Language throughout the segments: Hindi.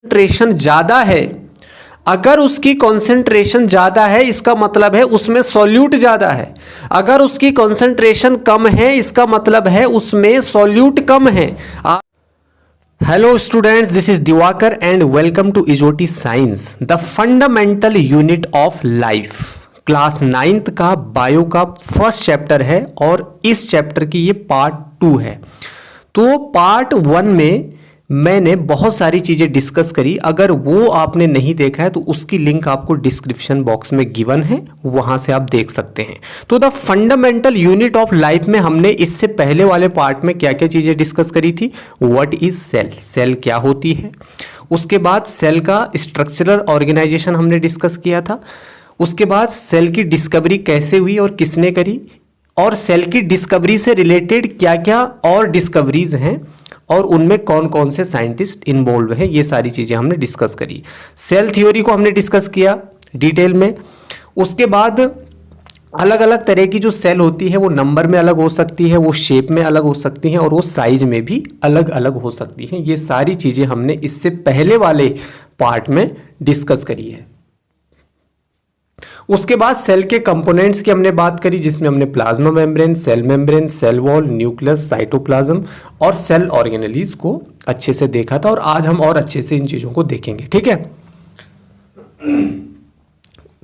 कंसंट्रेशन ज़्यादा है, अगर उसकी कंसंट्रेशन ज़्यादा है इसका मतलब है उसमें सॉल्यूट ज़्यादा है, अगर उसकी कंसंट्रेशन कम है इसका मतलब है उसमें सॉल्यूट कम है। Hello students, this is Diwakar and welcome to इजोटी science, the fundamental unit of life. Class 9th का बायो का फर्स्ट चैप्टर है और इस चैप्टर की ये पार्ट 2 है। तो पार्ट 1 में मैंने बहुत सारी चीज़ें डिस्कस करी, अगर वो आपने नहीं देखा है तो उसकी लिंक आपको डिस्क्रिप्शन बॉक्स में गिवन है, वहाँ से आप देख सकते हैं। तो the fundamental unit of life में हमने इससे पहले वाले पार्ट में क्या क्या चीज़ें डिस्कस करी थी। व्हाट इज सेल, सेल क्या होती है, उसके बाद सेल का स्ट्रक्चरल ऑर्गेनाइजेशन हमने डिस्कस किया था, उसके बाद सेल की डिस्कवरी कैसे हुई और किसने करी, और सेल की डिस्कवरी से रिलेटेड क्या क्या और डिस्कवरीज हैं और उनमें कौन कौन से साइंटिस्ट इन्वॉल्व हैं, ये सारी चीज़ें हमने डिस्कस करी। सेल थ्योरी को हमने डिस्कस किया डिटेल में। उसके बाद अलग अलग तरह की जो सेल होती है वो नंबर में अलग हो सकती है, वो शेप में अलग हो सकती हैं और वो साइज में भी अलग अलग हो सकती हैं। ये सारी चीज़ें हमने इससे पहले वाले पार्ट में डिस्कस करी है। उसके बाद सेल के कंपोनेंट्स की हमने बात करी, जिसमें हमने plasma membrane, cell wall, nucleus, cytoplasm और सेल ऑर्गेनेलीज को अच्छे से देखा था और आज हम और अच्छे से इन चीज़ों को देखेंगे। ठीक है,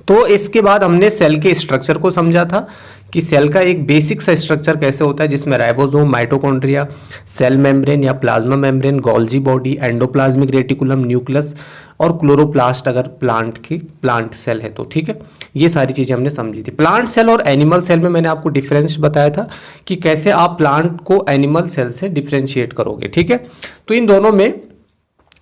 तो इसके बाद हमने सेल के स्ट्रक्चर को समझा था कि सेल का एक बेसिक सा स्ट्रक्चर कैसे होता है, जिसमें राइबोसोम, माइटोकॉन्ड्रिया, सेल मेम्ब्रेन या plasma membrane, Golgi body, endoplasmic reticulum, nucleus और क्लोरोप्लास्ट अगर प्लांट सेल है तो। ठीक है, ये सारी चीज़ें हमने समझी थी। प्लांट सेल और एनिमल सेल में मैंने आपको डिफरेंस बताया था कि कैसे आप प्लांट को एनिमल सेल से डिफ्रेंशिएट करोगे। ठीक है, तो इन दोनों में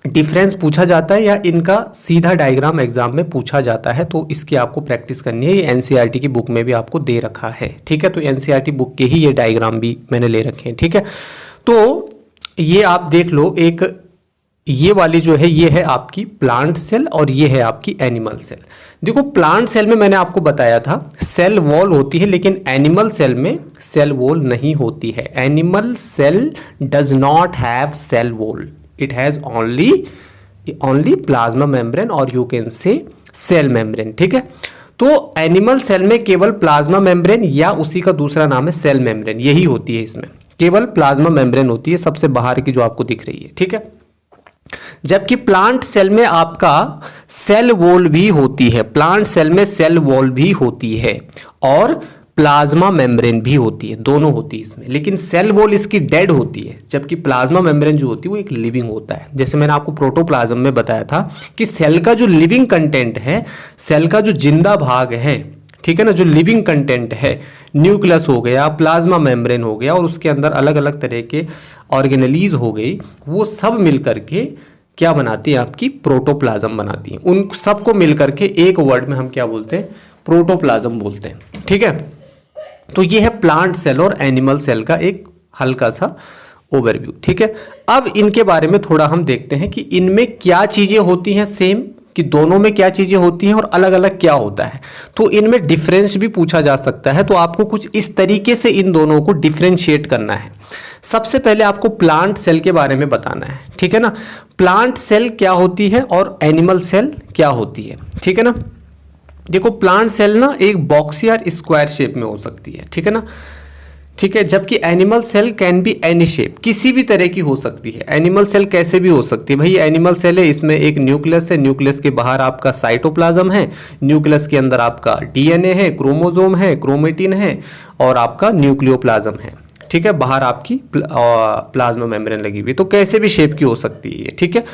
डिफरेंस पूछा जाता है या इनका सीधा डायग्राम एग्जाम में पूछा जाता है, तो इसकी आपको प्रैक्टिस करनी है। ये एनसीईआरटी की बुक में भी आपको दे रखा है। ठीक है, तो एनसीईआरटी बुक के ही ये डायग्राम भी मैंने ले रखे हैं। ठीक है, तो ये आप देख लो, एक ये वाली जो है ये है आपकी प्लांट सेल और ये है आपकी एनिमल सेल। देखो, प्लांट सेल में मैंने आपको बताया था सेल वॉल होती है, लेकिन एनिमल सेल में सेल वॉल नहीं होती है। Animal cell does not have cell wall, it has only plasma membrane और you can say cell membrane. ठीक है, तो एनिमल सेल में केवल प्लाज्मा मेम्ब्रेन या उसी का दूसरा नाम है सेल मेम्ब्रेन, यही होती है। इसमें केवल प्लाज्मा मेम्ब्रेन होती है, सबसे बाहर की जो आपको दिख रही है। ठीक है, जबकि प्लांट सेल में आपका सेल वॉल भी होती है, प्लांट सेल में सेल वॉल भी होती है और प्लाज्मा मेम्ब्रेन भी होती है, दोनों होती है इसमें। लेकिन सेल वॉल इसकी डेड होती है, जबकि प्लाज्मा मेम्ब्रेन जो होती है वो एक लिविंग होता है। जैसे मैंने आपको प्रोटोप्लाज्म में बताया था कि सेल का जो लिविंग कंटेंट है, सेल का जो जिंदा भाग है, ठीक है ना, जो लिविंग कंटेंट है, न्यूक्लियस हो गया, प्लाज्मा मेम्ब्रेन हो गया और उसके अंदर अलग अलग तरह के ऑर्गेनेलीज हो गई, वो सब मिल करके क्या बनाती है, आपकी प्रोटोप्लाज्म बनाती है। उन सबको मिल करके एक वर्ड में हम क्या बोलते हैं, प्रोटोप्लाज्म बोलते हैं। ठीक है, तो ये है प्लांट सेल और एनिमल सेल का एक हल्का सा ओवरव्यू। ठीक है, अब इनके बारे में थोड़ा हम देखते हैं कि इनमें क्या चीजें होती हैं सेम, कि दोनों में क्या चीजें होती हैं और अलग अलग क्या होता है। तो इनमें डिफरेंस भी पूछा जा सकता है, तो आपको कुछ इस तरीके से इन दोनों को डिफरेंशिएट करना है। सबसे पहले आपको प्लांट सेल के बारे में बताना है। ठीक है ना, प्लांट सेल क्या होती है और एनिमल सेल क्या होती है। ठीक है ना, देखो प्लांट सेल ना एक बॉक्स या स्क्वायर शेप में हो सकती है। ठीक है ना, ठीक है, जबकि animal cell can be any shape, किसी भी तरह की हो सकती है। एनिमल सेल कैसे भी हो सकती है भाई, एनिमल सेल है, इसमें एक न्यूक्लियस है, न्यूक्लियस के बाहर आपका साइटोप्लाज्म है, न्यूक्लियस के अंदर आपका डीएनए है, क्रोमोसोम है, क्रोमेटिन है और आपका न्यूक्लियोप्लाज्म है। ठीक है, बाहर आपकी प्लाज्मा मेम्ब्रेन लगी हुई, तो कैसे भी शेप की हो सकती है। ठीक है,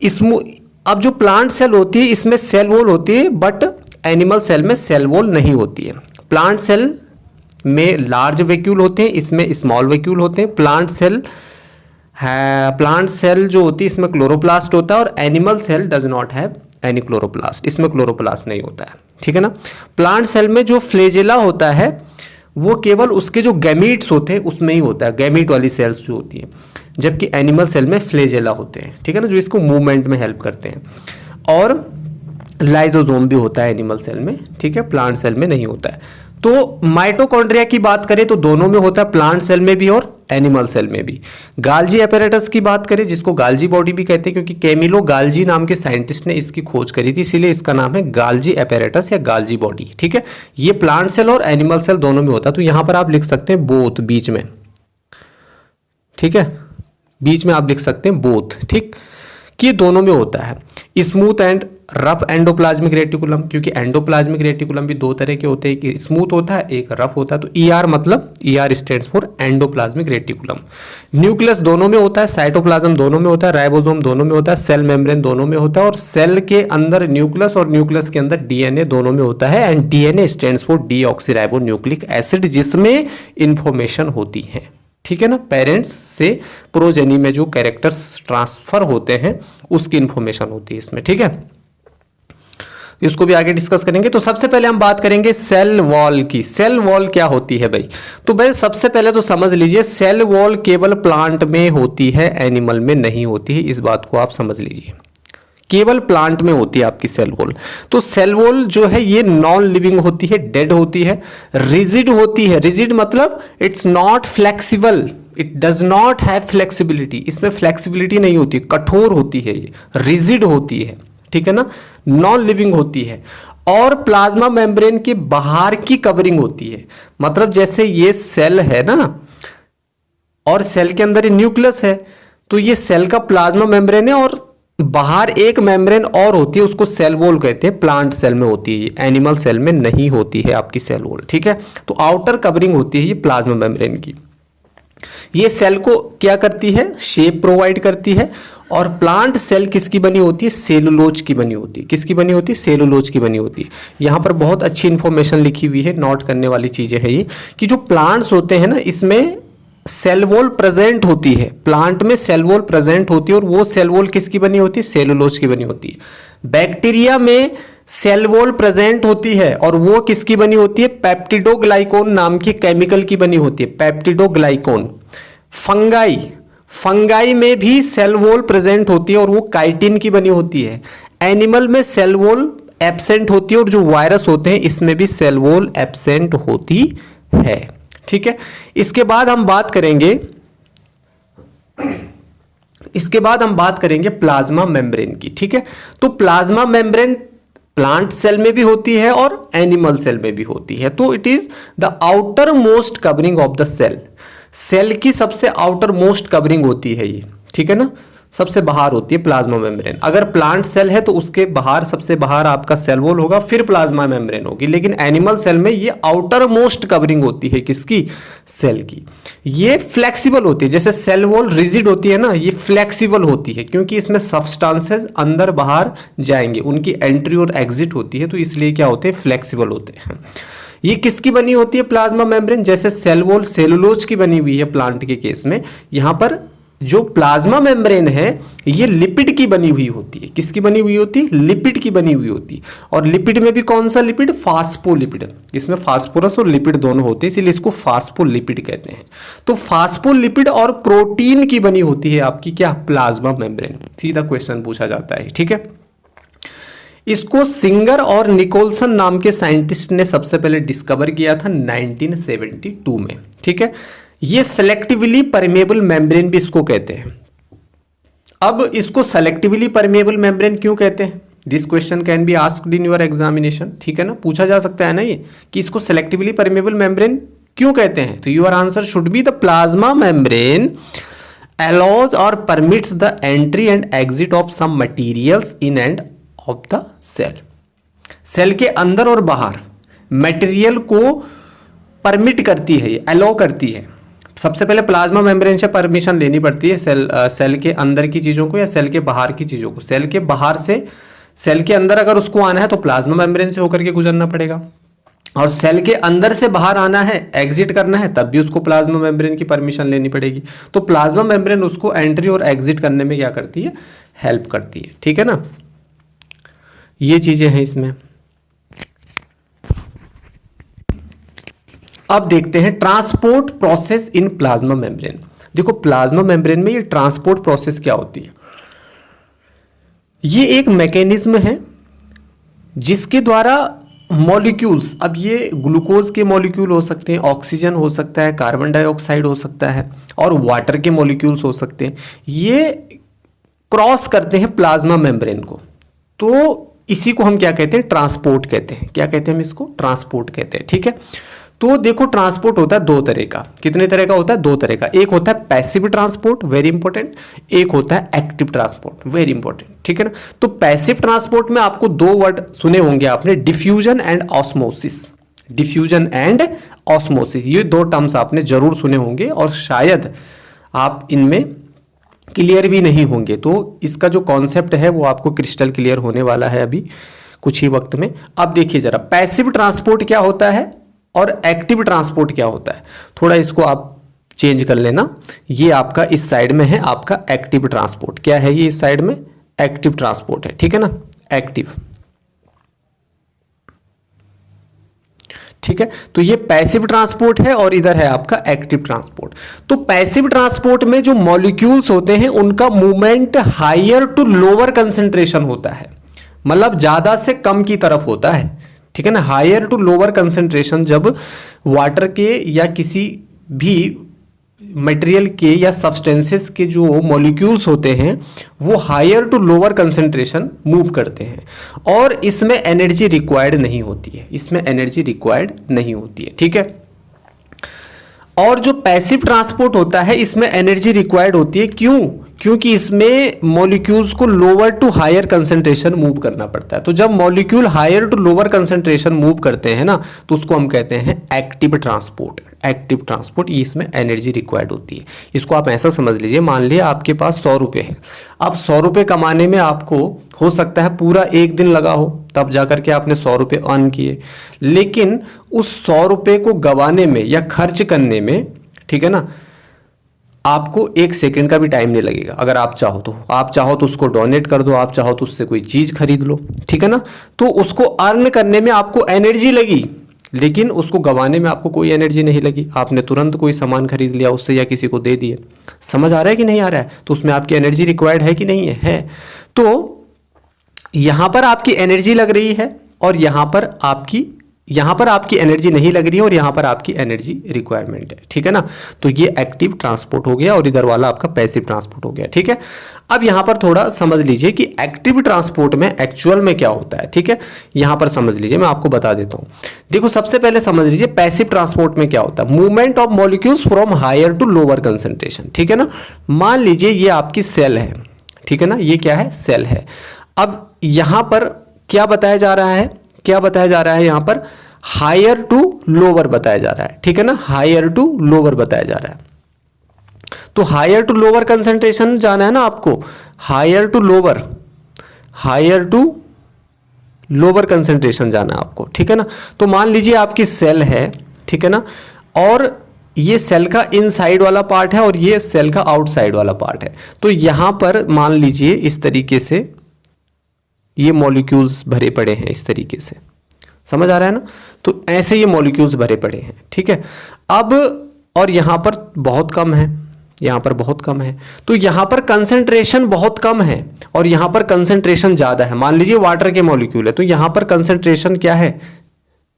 इसमें अब जो प्लांट सेल होती है इसमें सेल वॉल होती है, बट एनिमल सेल में सेल वॉल नहीं होती है। प्लांट सेल में लार्ज वैक्यूल होते हैं, इसमें स्मॉल वैक्यूल होते हैं। प्लांट सेल जो होती है इसमें क्लोरोप्लास्ट होता है और animal cell does not have any chloroplast, इसमें क्लोरोप्लास्ट नहीं होता है। ठीक है ना, प्लांट सेल में जो फ्लेजेला होता है वो केवल उसके जो गैमीट्स होते हैं उसमें ही होता है, गैमीट वाली सेल्स जो होती है, जबकि एनिमल सेल में फ्लेजेला होते हैं। ठीक है ना, जो इसको मूवमेंट में हेल्प करते हैं। और लाइजोसोम भी होता है एनिमल सेल में। ठीक है, प्लांट सेल में नहीं होता है। तो माइटोकॉन्ड्रिया की बात करें तो दोनों में होता है, प्लांट सेल में भी और एनिमल सेल में भी। गाल्जी एपेरेटस की बात करें, जिसको गाल्जी बॉडी भी कहते हैं, क्योंकि कैमिलो गाल्जी नाम के साइंटिस्ट ने इसकी खोज करी थी, इसीलिए इसका नाम है गाल्जी एपेरेटस या गाल्जी बॉडी। ठीक है, ये प्लांट सेल और एनिमल सेल दोनों में होता है। तो यहां पर आप लिख सकते हैं बोथ बीच में। ठीक है, बीच में आप लिख सकते हैं बोथ। ठीक, कि दोनों में होता है। Smooth and rough endoplasmic reticulum, क्योंकि एंडोप्लाज्मिक रेटिकुलम भी दो तरह के होते हैं, एक स्मूथ होता है एक रफ होता है। तो ईआर मतलब ER stands for endoplasmic reticulum. Nucleus दोनों में होता है, साइटोप्लाज्म दोनों में होता है, राइबोसोम दोनों में होता है, सेल मेम्ब्रेन दोनों में होता है, और सेल के अंदर न्यूक्लियस और न्यूक्लियस के अंदर डीएनए दोनों में होता है। And DNA stands for deoxyribo nucleic acid, जिसमें इंफॉर्मेशन होती है। ठीक है ना, पेरेंट्स से प्रोजेनी में जो कैरेक्टर्स ट्रांसफर होते हैं उसकी इंफॉर्मेशन होती है इसमें। ठीक है, इसको भी आगे डिस्कस करेंगे। तो सबसे पहले हम बात करेंगे सेल वॉल की। सेल वॉल क्या होती है भाई? तो भाई सबसे पहले तो समझ लीजिए, सेल वॉल केवल प्लांट में होती है, एनिमल में नहीं होती है। इस बात को आप समझ लीजिए, केवल प्लांट में होती है आपकी सेल वॉल। तो सेल वॉल जो है ये नॉन लिविंग होती है, डेड होती है, रिजिड होती है। रिजिड मतलब it's not flexible, it does not have flexibility. इसमें फ्लेक्सिबिलिटी नहीं होती, कठोर होती है, ये रिजिड होती है। ठीक है ना, नॉन लिविंग होती है। और प्लाज्मा मेम्ब्रेन के बाहर की कवरिंग होती है। मतलब जैसे ये सेल है ना, और सेल के अंदर न्यूक्लियस है, तो ये सेल का प्लाज्मा मेम्ब्रेन है, और बाहर एक मेम्ब्रेन और होती है, उसको सेल वॉल कहते हैं। प्लांट सेल में होती है, एनिमल सेल में नहीं होती है आपकी सेल वॉल। ठीक है, तो आउटर कवरिंग होती है ये प्लाज्मा मेम्ब्रेन की। ये सेल को क्या करती है? शेप प्रोवाइड करती है। और प्लांट सेल किसकी बनी होती है? सेलुलोज की बनी होती है। किसकी बनी होती है? सेलुलोज की बनी होती है। यहां पर बहुत अच्छी इंफॉर्मेशन लिखी हुई है, नोट करने वाली चीजें है ये, कि जो प्लांट्स होते हैं ना, इसमें सेल वॉल प्रेजेंट होती है। प्लांट में सेल वॉल प्रेजेंट होती है, और वो सेल वॉल किसकी बनी होती है? सेलुलोज की बनी होती है। बैक्टीरिया में सेल वॉल प्रेजेंट होती है, और वो किसकी बनी होती है? पेप्टिडोग्लाइकोन नाम के केमिकल की बनी होती है, पेप्टिडोग्लाइकोन। फंगाई में भी सेल वॉल प्रेजेंट होती है, और वो काइटिन की बनी होती है। एनिमल में सेल वॉल एब्सेंट होती है, और जो वायरस होते हैं इसमें भी सेल वॉल एब्सेंट होती है। ठीक है, इसके बाद हम बात करेंगे प्लाज्मा मेम्ब्रेन की। ठीक है, तो प्लाज्मा मेम्ब्रेन प्लांट सेल में भी होती है और एनिमल सेल में भी होती है। तो it is the outer most covering of the cell. Cell की सबसे आउटर मोस्ट कवरिंग होती है ये। ठीक है ना, सबसे बाहर होती है प्लाज्मा मेम्ब्रेन। अगर प्लांट सेल है तो उसके बाहर, सबसे बाहर आपका सेल वॉल होगा, फिर प्लाज्मा मेम्ब्रेन होगी। लेकिन एनिमल सेल में ये आउटर मोस्ट कवरिंग होती है किसकी? सेल की। ये फ्लेक्सिबल होती है, जैसे सेल वॉल रिजिड होती है ना, ये फ्लेक्सिबल होती है, क्योंकि इसमें सब्सटेंसेस अंदर बाहर जाएंगे, उनकी एंट्री और एग्जिट होती है, तो इसलिए क्या होते हैं? फ्लेक्सिबल होते हैं। ये किसकी बनी होती है प्लाज्मा मेम्ब्रेन? जैसे सेल वॉल सेलुलोज की बनी हुई है प्लांट के केस में, यहां पर जो प्लाज्मा मेम्ब्रेन है ये लिपिड की बनी हुई होती है। किसकी बनी हुई होती है? लिपिड की बनी हुई होती है। और लिपिड में भी कौन सा लिपिड? फास्फोलिपिड। इसमें फास्फोरस और लिपिड दोनों होते हैं, इसीलिए इसको फास्फोलिपिड कहते हैं। तो फास्फोलिपिड और प्रोटीन की बनी होती है आपकी क्या? Plasma membrane. सीधा क्वेश्चन पूछा जाता है। ठीक है, इसको सिंगर और निकोलसन नाम के साइंटिस्ट ने सबसे पहले डिस्कवर किया था 1972 में। ठीक है, ये सेलेक्टिवली परमेबल मेम्ब्रेन भी इसको कहते हैं। अब इसको सेलेक्टिवली परमेबल मेम्ब्रेन क्यों कहते हैं? This question can be asked in your examination. ठीक है ना, पूछा जा सकता है ना ये, कि इसको सेलेक्टिवली परमेबल मेम्ब्रेन क्यों कहते हैं? तो your answer should be the plasma membrane allows or permits the entry and exit of some materials in and of the cell। Cell के अंदर और बाहर मटेरियल को परमिट करती है, ये अलाउ करती है। सबसे पहले प्लाज्मा मेम्ब्रेन से परमिशन लेनी पड़ती है सेल के अंदर की चीज़ों को या सेल के बाहर की चीज़ों को। सेल के बाहर से सेल के अंदर अगर उसको आना है तो प्लाज्मा मेम्ब्रेन से होकर के गुजरना पड़ेगा, और सेल के अंदर से बाहर आना है, एग्जिट करना है, तब भी उसको प्लाज्मा मेम्ब्रेन की परमिशन लेनी पड़ेगी। तो प्लाज्मा मेम्ब्रेन उसको एंट्री और एग्जिट करने में क्या करती है? हेल्प करती है। ठीक है ना, ये चीजें हैं इसमें। अब देखते हैं transport process in plasma membrane. देखो प्लाज्मा मेम्ब्रेन में ये ट्रांसपोर्ट प्रोसेस क्या होती है? ये एक मैकेनिज्म है जिसके द्वारा मॉलिक्यूल्स, अब ये ग्लूकोज के मॉलिक्यूल हो सकते हैं, ऑक्सीजन हो सकता है, कार्बन डाइऑक्साइड हो सकता है और वाटर के मॉलिक्यूल्स हो सकते हैं। ये क्रॉस करते हैं प्लाज्मा मेम्ब्रेन को, तो इसी को हम क्या कहते हैं, ट्रांसपोर्ट कहते हैं। क्या कहते हैं हम इसको, ट्रांसपोर्ट कहते हैं। ठीक है, तो देखो ट्रांसपोर्ट होता है दो तरह का। कितने तरह का होता है, दो तरह का। एक होता है पैसिव ट्रांसपोर्ट, वेरी इंपॉर्टेंट। एक होता है एक्टिव ट्रांसपोर्ट, वेरी इंपॉर्टेंट। ठीक है ना, तो पैसिव ट्रांसपोर्ट में आपको दो वर्ड सुने होंगे आपने, diffusion and osmosis. Diffusion and osmosis, ये दो टर्म्स आपने जरूर सुने होंगे और शायद आप इनमें क्लियर भी नहीं होंगे। तो इसका जो कॉन्सेप्ट है वो आपको क्रिस्टल क्लियर होने वाला है अभी कुछ ही वक्त में। अब देखिए जरा, पैसिव ट्रांसपोर्ट क्या होता है और एक्टिव ट्रांसपोर्ट क्या होता है, थोड़ा इसको आप चेंज कर लेना। ये आपका इस साइड में है आपका एक्टिव ट्रांसपोर्ट। क्या है ये, इस साइड में एक्टिव ट्रांसपोर्ट है। ठीक है ना, एक्टिव। ठीक है, तो ये पैसिव ट्रांसपोर्ट है और इधर है आपका एक्टिव ट्रांसपोर्ट। तो पैसिव ट्रांसपोर्ट में जो मॉलिक्यूल्स होते हैं उनका movement higher to lower concentration होता है, मतलब ज्यादा से कम की तरफ होता है। ठीक है ना, हायर टू लोअर कंसेंट्रेशन जब वाटर के या किसी भी मटेरियल के या सब्सटेंसेस के जो मॉलिक्यूल्स होते हैं वो higher to lower concentration move करते हैं और इसमें एनर्जी रिक्वायर्ड नहीं होती है, इसमें एनर्जी रिक्वायर्ड नहीं होती है। ठीक है, और जो पैसिव ट्रांसपोर्ट होता है इसमें एनर्जी रिक्वायर्ड होती है। क्यों, क्योंकि इसमें मॉलिक्यूल्स को lower to higher concentration move करना पड़ता है। तो जब molecule higher to lower concentration move करते हैं ना, तो उसको हम कहते हैं एक्टिव ट्रांसपोर्ट। एक्टिव ट्रांसपोर्ट, ये इसमें एनर्जी रिक्वायर्ड होती है। इसको आप ऐसा समझ लीजिए, मान लीजिए आपके पास 100 रुपये है। अब 100 रुपये कमाने में आपको हो सकता है पूरा एक दिन लगा हो, तब जाकर के आपने 100 रुपये अर्न किए। लेकिन उस 100 रुपये को गंवाने में या खर्च करने में, ठीक है ना, आपको एक सेकंड का भी टाइम नहीं लगेगा। अगर आप चाहो तो, आप चाहो तो उसको डोनेट कर दो, आप चाहो तो उससे कोई चीज खरीद लो। ठीक है ना, तो उसको अर्न करने में आपको एनर्जी लगी, लेकिन उसको गंवाने में आपको कोई एनर्जी नहीं लगी। आपने तुरंत कोई सामान खरीद लिया उससे या किसी को दे दिए। समझ आ रहा है कि नहीं आ रहा है? तो उसमें आपकी एनर्जी रिक्वायर्ड है कि नहीं है? तो यहां पर आपकी एनर्जी लग रही है और यहां पर आपकी एनर्जी नहीं लग रही है और यहां पर आपकी एनर्जी रिक्वायरमेंट है। ठीक है ना, तो ये एक्टिव ट्रांसपोर्ट हो गया और इधर वाला आपका पैसिव ट्रांसपोर्ट हो गया। ठीक है, अब यहां पर थोड़ा समझ लीजिए कि एक्टिव ट्रांसपोर्ट में एक्चुअल में क्या होता है। ठीक है, यहां पर समझ लीजिए, मैं आपको बता देता हूं। देखो, सबसे पहले समझ लीजिए पैसिव ट्रांसपोर्ट में क्या होता है, movement of molecules from higher to lower concentration. ठीक है ना, मान लीजिए ये आपकी सेल है। ठीक है ना, ये क्या है, सेल है। अब यहां पर क्या बताया जा रहा है, क्या बताया जा रहा है, यहां पर हायर टू लोअर बताया जा रहा है। ठीक है ना, हायर टू लोअर बताया जा रहा है। तो हायर टू लोअर कंसेंट्रेशन जाना है ना आपको, higher to lower, higher to lower concentration जाना है आपको। ठीक है ना, तो मान लीजिए आपकी सेल है, ठीक है ना, और ये सेल का इनसाइड वाला पार्ट है और ये सेल का आउटसाइड वाला पार्ट है। तो यहां पर मान लीजिए इस तरीके से ये मॉलिक्यूल्स भरे पड़े हैं, इस तरीके से, समझ आ रहा है ना। तो ऐसे ये मॉलिक्यूल्स भरे पड़े हैं। ठीक है, अब और यहां पर बहुत कम है, यहां पर बहुत कम है, तो यहां पर कंसंट्रेशन बहुत कम है और यहां पर कंसंट्रेशन ज्यादा है। मान लीजिए वाटर के मॉलिक्यूल है, तो यहां पर कंसंट्रेशन क्या है,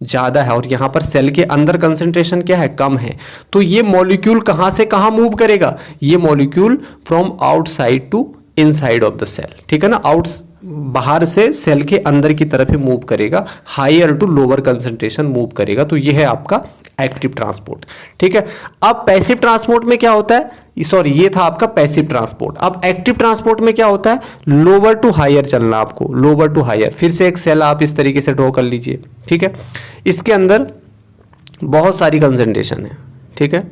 ज्यादा है, और यहां पर सेल के अंदर कंसंट्रेशन क्या है, कम है। तो ये मॉलिक्यूल कहां से कहां मूव करेगा, ये molecule from outside to inside of the cell. ठीक है ना, बाहर से सेल के अंदर की तरफ ही मूव करेगा, higher to lower concentration move करेगा। तो ये है आपका एक्टिव ट्रांसपोर्ट। ठीक है, अब पैसिव ट्रांसपोर्ट में क्या होता है, सॉरी ये था आपका पैसिव ट्रांसपोर्ट। अब एक्टिव ट्रांसपोर्ट में क्या होता है, लोअर टू हायर चलना आपको, लोअर टू हायर। फिर से एक सेल आप इस तरीके से ड्रॉ कर लीजिए। ठीक है, इसके अंदर बहुत सारी कंसंट्रेशन है। ठीक है,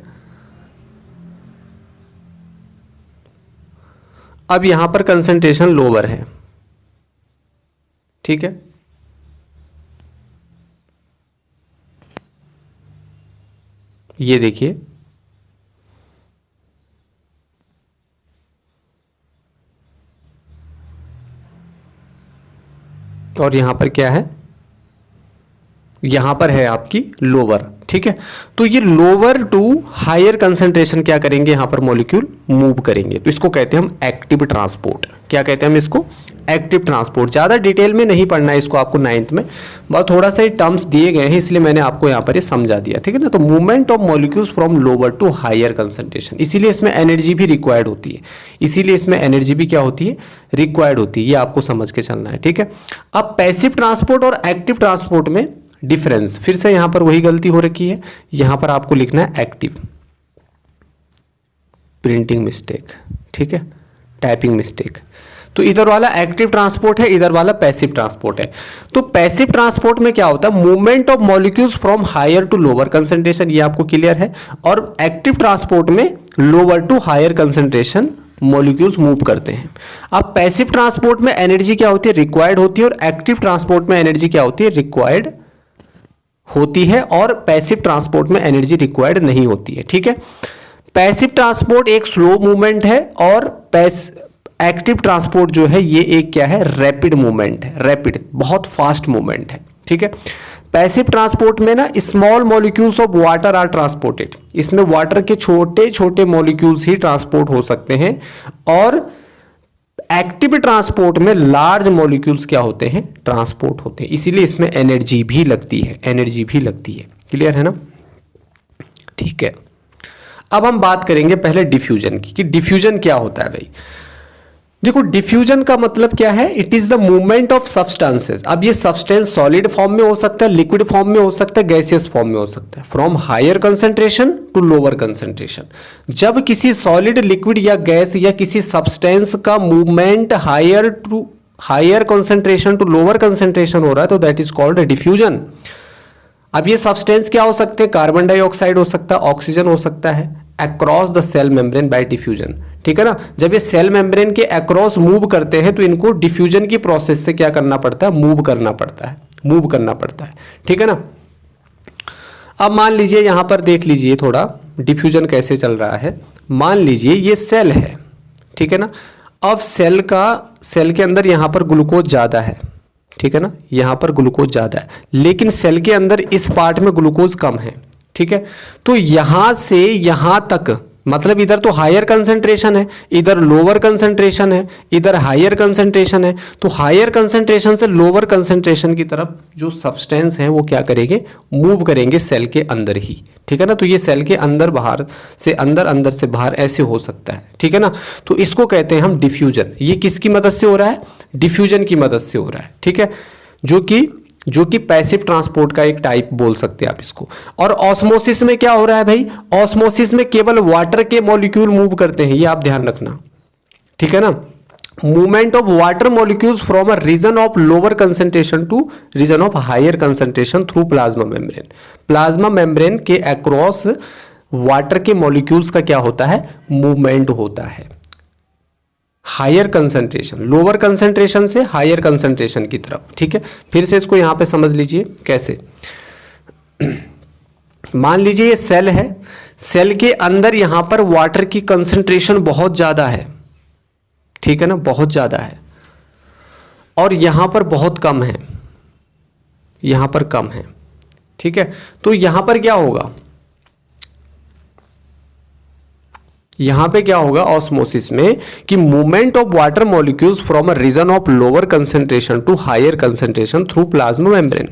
अब यहां पर कंसंट्रेशन लोअर है। ठीक है, ये देखिए, और यहां पर क्या है, यहां पर है आपकी लोअर ठीक है। तो ये लोअर टू हायर कंसंट्रेशन क्या करेंगे, यहाँ पर मॉलिक्यूल मूव करेंगे, तो इसको कहते हैं हम एक्टिव ट्रांसपोर्ट। क्या कहते हैं हम इसको, एक्टिव ट्रांसपोर्ट। ज़्यादा डिटेल में नहीं पढ़ना है इसको आपको 9th में, बस थोड़ा सा ही टर्म्स दिए गए हैं इसलिए मैंने आपको यहाँ पर ये समझा दिया, ठीक है ना। तो movement of molecules from lower to higher concentration, इसीलिए इसमें एनर्जी भी रिक्वायर्ड होती है, इसीलिए इसमें एनर्जी भी क्या होती है, रिक्वायर्ड होती है। ये आपको समझ के चलना है, ठीक है। अब पैसिव ट्रांसपोर्ट और एक्टिव ट्रांसपोर्ट में डिफरेंस, फिर से यहां पर वही गलती हो रखी है, यहां पर आपको लिखना है एक्टिव, प्रिंटिंग मिस्टेक, ठीक है, टाइपिंग मिस्टेक। तो इधर वाला एक्टिव ट्रांसपोर्ट है, इधर वाला पैसिव ट्रांसपोर्ट है। तो पैसिव ट्रांसपोर्ट में क्या होता है, movement of molecules from higher to lower concentration, ये आपको क्लियर है। और एक्टिव ट्रांसपोर्ट में lower to higher concentration molecules move करते हैं। अब पैसिव ट्रांसपोर्ट में एनर्जी क्या होती है, रिक्वायर्ड होती है, और एक्टिव ट्रांसपोर्ट में एनर्जी क्या होती है, रिक्वायर्ड होती है, और पैसिव ट्रांसपोर्ट में एनर्जी रिक्वायर्ड नहीं होती है, ठीक है। पैसिव ट्रांसपोर्ट एक स्लो मूवमेंट है, और एक्टिव ट्रांसपोर्ट जो है ये एक क्या है, रैपिड मूवमेंट है, रैपिड, बहुत फास्ट मूवमेंट है, ठीक है। पैसिव ट्रांसपोर्ट में ना small molecules of water are transported, इसमें वाटर के छोटे छोटे मॉलिक्यूल्स ही ट्रांसपोर्ट हो सकते हैं, और एक्टिव ट्रांसपोर्ट में लार्ज मॉलिक्यूल्स क्या होते हैं, ट्रांसपोर्ट होते हैं, इसीलिए इसमें एनर्जी भी लगती है, एनर्जी भी लगती है। क्लियर है ना, ठीक है। अब हम बात करेंगे पहले डिफ्यूजन की, कि डिफ्यूजन क्या होता है भाई। देखो डिफ्यूजन का मतलब क्या है, it is the movement of substances. अब ये सब्सटेंस सॉलिड फॉर्म में हो सकता है, लिक्विड फॉर्म में हो सकता है, गैसियस फॉर्म में हो सकता है, from higher concentration to lower concentration. जब किसी सॉलिड, लिक्विड या गैस या किसी सब्सटेंस का movement higher concentration to lower concentration हो रहा है, तो दैट इज कॉल्ड डिफ्यूजन। अब ये सब्सटेंस क्या हो सकते हैं, कार्बन डाइऑक्साइड हो सकता है, ऑक्सीजन हो सकता है, across the cell membrane by diffusion, ठीक है ना। जब ये सेल मेम्ब्रेन के अक्रॉस मूव करते हैं तो इनको डिफ्यूजन की प्रोसेस से क्या करना पड़ता है, मूव करना पड़ता है, मूव करना पड़ता है, ठीक है ना। अब मान लीजिए यहां पर देख लीजिए थोड़ा डिफ्यूजन कैसे चल रहा है। मान लीजिए ये सेल है, ठीक है ना। अब सेल के अंदर यहां पर ग्लूकोज ज़्यादा है, ठीक है ना, यहां पर ग्लूकोज ज़्यादा है, लेकिन सेल के अंदर इस पार्ट में ग्लूकोज कम है, ठीक है। तो यहां से यहां तक, मतलब इधर तो हायर कंसंट्रेशन है, इधर लोअर कंसंट्रेशन है, इधर हायर कंसंट्रेशन है, तो हायर कंसंट्रेशन से लोअर कंसंट्रेशन की तरफ जो सब्सटेंस है वो क्या करेंगे, मूव करेंगे सेल के अंदर ही, ठीक है ना। तो ये सेल के अंदर बाहर से अंदर, अंदर से बाहर ऐसे हो सकता है, ठीक है ना। तो इसको कहते हैं हम डिफ्यूजन। ये किसकी मदद से हो रहा है, डिफ्यूजन की मदद से हो रहा है, ठीक है, जो कि पैसिव ट्रांसपोर्ट का एक टाइप बोल सकते हैं आप इसको। और ऑस्मोसिस में क्या हो रहा है भाई, ऑस्मोसिस में केवल वाटर के मॉलिक्यूल मूव करते हैं, ये आप ध्यान रखना, ठीक है ना। Movement of water molecules from a region of lower concentration to region of higher concentration through plasma membrane. Plasma membrane के अक्रॉस वाटर के मॉलिक्यूल्स का क्या होता है, मूवमेंट होता है हायर कंसंट्रेशन, लोअर कंसंट्रेशन से हायर कंसंट्रेशन की तरफ, ठीक है। फिर से इसको यहां पे समझ लीजिए कैसे। मान लीजिए ये सेल है, सेल के अंदर यहां पर वाटर की कंसंट्रेशन बहुत ज्यादा है, ठीक है ना, बहुत ज्यादा है, और यहां पर बहुत कम है, यहां पर कम है, ठीक है। तो यहां पर क्या होगा, यहां पे क्या होगा ऑस्मोसिस में, कि movement of water molecules from a region of lower concentration to higher concentration through plasma membrane,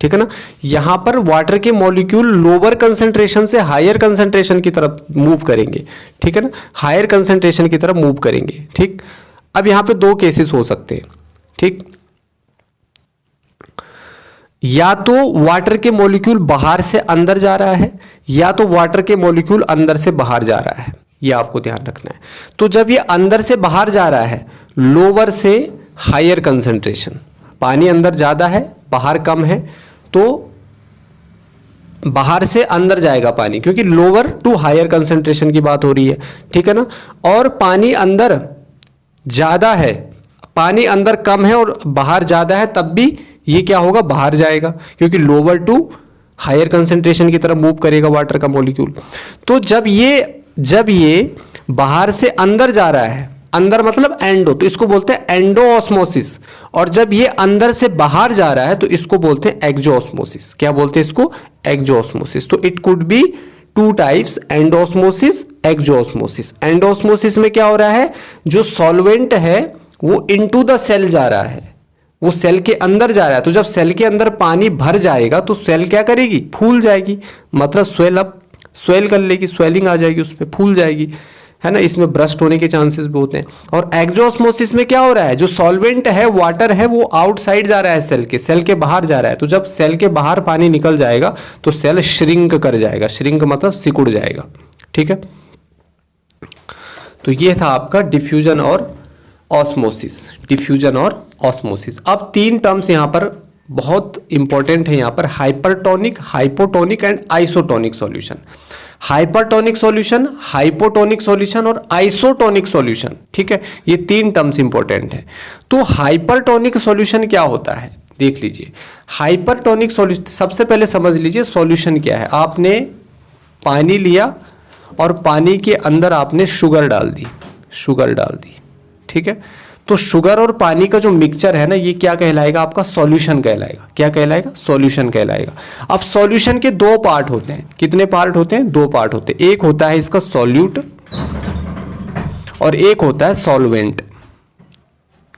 ठीक है ना। यहां पर वाटर के मॉलिक्यूल लोअर कंसंट्रेशन से हायर कंसंट्रेशन की तरफ मूव करेंगे, ठीक है ना, हायर कंसंट्रेशन की तरफ मूव करेंगे, ठीक। अब यहां पे दो केसेस हो सकते हैं, ठीक, या तो वाटर के मॉलिक्यूल बाहर से अंदर जा रहा है, या तो वाटर के मॉलिक्यूल अंदर से बाहर जा रहा है, ये आपको ध्यान रखना है। तो जब ये अंदर से बाहर जा रहा है, लोअर से हायर कंसंट्रेशन, पानी अंदर ज़्यादा है बाहर कम है, तो बाहर से अंदर जाएगा पानी, क्योंकि लोअर टू हायर कंसंट्रेशन की बात हो रही है, ठीक है ना। और पानी अंदर ज़्यादा है, पानी अंदर कम है और बाहर ज़्यादा है, तब भी ये क्या होगा, बाहर जाएगा, क्योंकि लोअर टू हायर कंसंट्रेशन की तरफ मूव करेगा वाटर का मॉलिक्यूल। तो जब ये बाहर से अंदर जा रहा है, अंदर मतलब एंडो, तो इसको बोलते हैं एंडो ऑस्मोसिस। और जब ये अंदर से बाहर जा रहा है तो इसको बोलते हैं एक्सो ऑस्मोसिस। क्या बोलते हैं इसको? एक्सो ऑस्मोसिस। तो it could be two types, endosmosis, exosmosis. Endosmosis में क्या हो रहा है, जो सॉल्वेंट है वो इनटू द सेल जा रहा है, वो सेल के अंदर जा रहा है। तो जब सेल के अंदर पानी भर जाएगा तो सेल क्या करेगी? फूल जाएगी, मतलब स्वेल कर लेगी, स्वेलिंग आ जाएगी, उस पर फूल जाएगी, है ना। इसमें ब्रस्ट होने के चांसेस भी होते हैं। और एक्सोस्मोसिस में क्या हो रहा है, जो सॉल्वेंट है, वाटर है, वो आउटसाइड जा रहा है, सेल के बाहर जा रहा है। तो जब सेल के बाहर पानी निकल जाएगा तो सेल श्रिंक कर जाएगा, श्रिंक मतलब सिकुड़ जाएगा, ठीक है। तो ये था आपका डिफ्यूजन और ऑस्मोसिस, डिफ्यूजन और ऑस्मोसिस। अब 3 टर्म्स यहां पर बहुत इंपॉर्टेंट है, यहां पर hypertonic, hypotonic and isotonic solution. Hypertonic solution, hypotonic solution और आइसोटोनिक सॉल्यूशन, ठीक है। ये 3 टर्म्स इंपॉर्टेंट है। तो हाइपरटोनिक सॉल्यूशन क्या होता है, देख लीजिए। हाइपरटोनिक सॉल्यूशन, सबसे पहले समझ लीजिए सॉल्यूशन क्या है। आपने पानी लिया और पानी के अंदर आपने शुगर डाल दी, ठीक है। तो शुगर और पानी का जो मिक्सचर है ना, ये क्या कहलाएगा? आपका सॉल्यूशन कहलाएगा। क्या कहलाएगा? सॉल्यूशन कहलाएगा। अब सॉल्यूशन के 2 पार्ट होते हैं। कितने पार्ट होते हैं? 2 पार्ट होते हैं। एक होता है इसका सॉल्यूट और एक होता है सॉल्वेंट।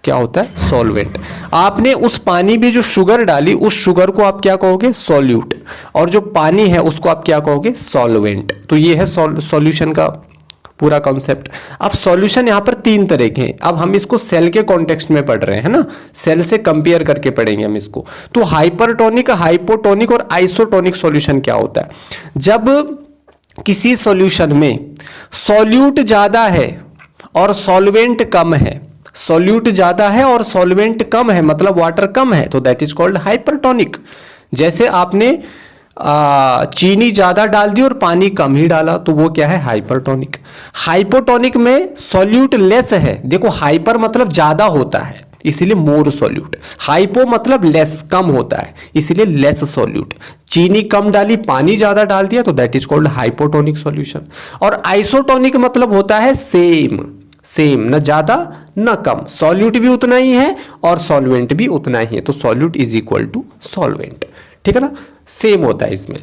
क्या होता है? सॉल्वेंट। आपने उस पानी में जो शुगर डाली, उस शुगर को आप क्या कहोगे? सॉल्यूट। और जो पानी है उसको आप क्या कहोगे? सॉल्वेंट। तो ये है सॉल्यूशन का पूरा कॉन्सेप्ट। अब सॉल्यूशन यहां पर 3 तरह के हैं। अब हम इसको सेल के कॉन्टेक्स्ट में पढ़ रहे हैं ना, सेल से कंपेयर करके पढ़ेंगे हम इसको। तो हाइपरटोनिक, हाइपोटोनिक और आइसोटोनिक सॉल्यूशन क्या होता है? जब किसी सॉल्यूशन में सॉल्यूट ज्यादा है और सॉल्वेंट कम है, सॉल्यूट ज्यादा है और सॉल्वेंट कम है, मतलब वाटर कम है, तो दैट इज कॉल्ड हाइपरटोनिक। जैसे आपने चीनी ज्यादा डाल दी और पानी कम ही डाला, तो वो क्या है? हाइपरटोनिक। हाइपोटोनिक में सॉल्यूट लेस है। देखो, हाइपर मतलब ज्यादा होता है, इसीलिए मोर सॉल्यूट। हाइपो मतलब लेस, कम होता है, इसीलिए लेस सॉल्यूट। चीनी कम डाली, पानी ज्यादा डाल दिया, तो that is called hypotonic solution. और आइसोटोनिक मतलब होता है सेम, न ज्यादा न कम, सॉल्यूट भी उतना ही है और सॉल्वेंट भी उतना ही है, तो solute is equal to solvent, ठीक है ना। सेम होता है इसमें,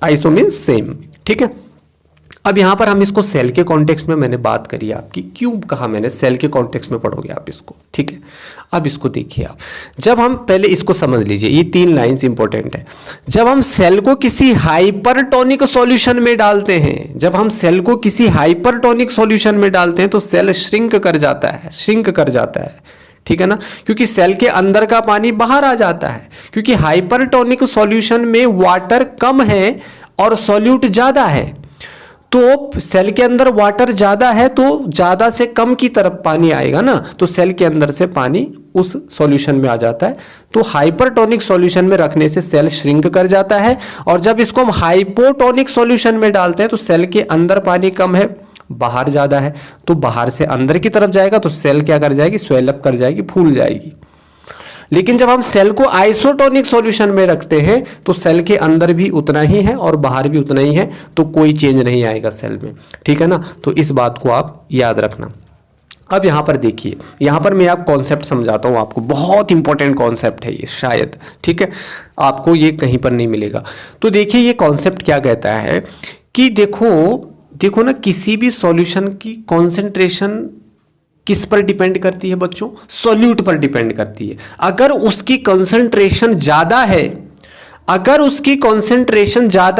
आइसो मीन्स सेम, ठीक है। अब यहां पर हम इसको सेल के कॉन्टेक्स्ट में मैंने बात करी आपकी, क्यों कहा मैंने सेल के कॉन्टेक्स्ट में पढ़ोगे आप इसको, ठीक है। अब इसको देखिए आप, जब हम पहले इसको समझ लीजिए, ये 3 लाइंस इंपॉर्टेंट है। जब हम सेल को किसी हाइपरटोनिक सॉल्यूशन में डालते हैं, जब हम सेल को किसी हाइपरटोनिक सॉल्यूशन में डालते हैं तो सेल श्रिंक कर जाता है, ठीक है ना, क्योंकि सेल के अंदर का पानी बाहर आ जाता है। क्योंकि हाइपरटोनिक सॉल्यूशन में वाटर कम है और सॉल्यूट ज्यादा है, तो सेल के अंदर वाटर ज्यादा है तो ज्यादा से कम की तरफ पानी आएगा ना, तो सेल के अंदर से पानी उस सॉल्यूशन में आ जाता है। तो हाइपरटोनिक सॉल्यूशन में रखने से सेल श्रिंक कर जाता है। और जब इसको हम हाइपोटोनिक सॉल्यूशन में डालते हैं तो सेल के अंदर पानी कम है, बाहर ज्यादा है, तो बाहर से अंदर की तरफ जाएगा तो सेल क्या कर जाएगी? स्वेल अप कर जाएगी, फूल जाएगी। लेकिन जब हम सेल को आइसोटोनिक सॉल्यूशन में रखते हैं तो सेल के अंदर भी उतना ही है और बाहर भी उतना ही है, तो कोई चेंज नहीं आएगा सेल में, ठीक है ना। तो इस बात को आप याद रखना। अब यहां पर देखिए, यहां पर मैं आप कॉन्सेप्ट समझाता हूं आपको, बहुत इंपॉर्टेंट कॉन्सेप्ट है ये शायद, ठीक है, आपको ये कहीं पर नहीं मिलेगा। तो देखिए ये कॉन्सेप्ट क्या कहता है कि देखो ना, किसी भी सॉल्यूशन की कॉन्सेंट्रेशन किस पर डिपेंड करती है बच्चों? सॉल्यूट पर डिपेंड करती है। अगर उसकी कंसंट्रेशन ज्यादा